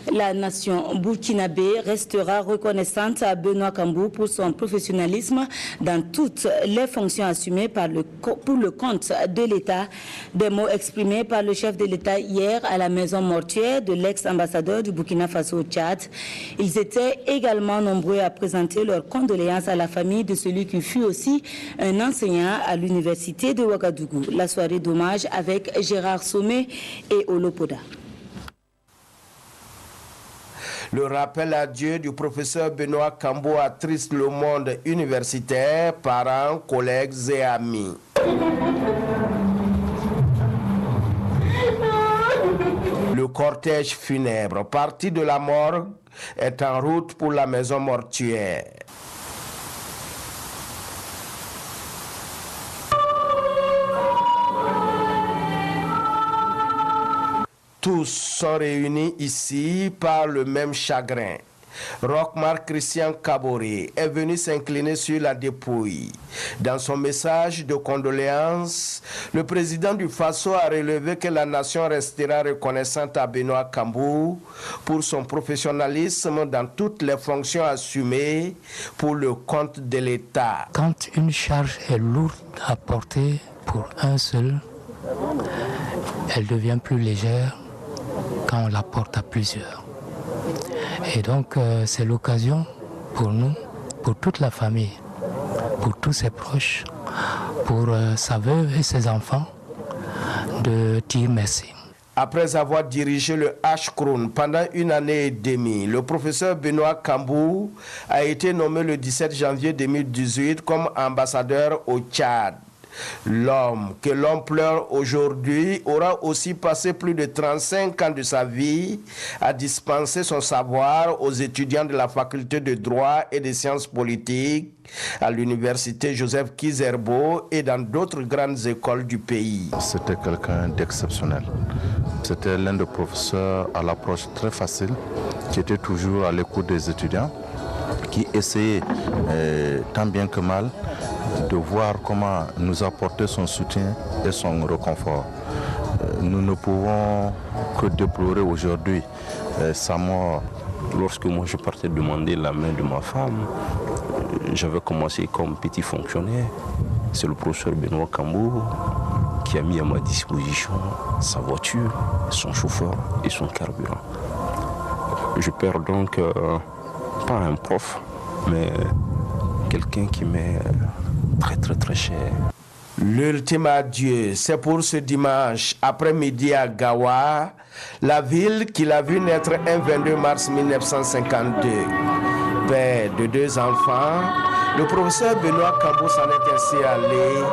La nation burkinabé restera reconnaissante à Benoît Cambou pour son professionnalisme dans toutes les fonctions assumées pour le compte de l'État. Des mots exprimés par le chef de l'État hier à la maison mortuaire de l'ex-ambassadeur du Burkina Faso au Tchad. Ils étaient également nombreux à présenter leurs condoléances à la famille de celui qui fut aussi un enseignant à l'université de Ouagadougou. La soirée d'hommage avec Gérard Sommet et Olopoda. Le rappel à Dieu du professeur Benoît Cambou attriste le monde universitaire, parents, collègues et amis. Le cortège funèbre, parti de la morgue, est en route pour la maison mortuaire. Tous sont réunis ici par le même chagrin. Rochmar Christian Kaboré est venu s'incliner sur la dépouille. Dans son message de condoléances, le président du Faso a relevé que la nation restera reconnaissante à Benoît Cambou pour son professionnalisme dans toutes les fonctions assumées pour le compte de l'État. Quand une charge est lourde à porter pour un seul, elle devient plus légère quand on la porte à plusieurs. Et donc c'est l'occasion pour nous, pour toute la famille, pour tous ses proches, pour sa veuve et ses enfants, de dire merci. Après avoir dirigé le H-Kroon pendant 1 année et demie, le professeur Benoît Cambou a été nommé le 17 janvier 2018 comme ambassadeur au Tchad. L'homme que l'on pleure aujourd'hui aura aussi passé plus de 35 ans de sa vie à dispenser son savoir aux étudiants de la faculté de droit et des sciences politiques à l'université Joseph Kizerbo et dans d'autres grandes écoles du pays. C'était quelqu'un d'exceptionnel. C'était l'un des professeurs à l'approche très facile, qui était toujours à l'écoute des étudiants, qui essayait tant bien que mal de voir comment nous apporter son soutien et son réconfort. Nous ne pouvons que déplorer aujourd'hui sa mort. Lorsque moi je partais demander la main de ma femme, j'avais commencé comme petit fonctionnaire. C'est le professeur Benoît Cambou qui a mis à ma disposition sa voiture, son chauffeur et son carburant. Je perds donc pas un prof, mais quelqu'un qui m'est très cher. L'ultime adieu, c'est pour ce dimanche après-midi à Gawa, la ville qu'il a vu naître un 22 mars 1952. Père de 2 enfants, le professeur Benoît Cambou s'en est ainsi allé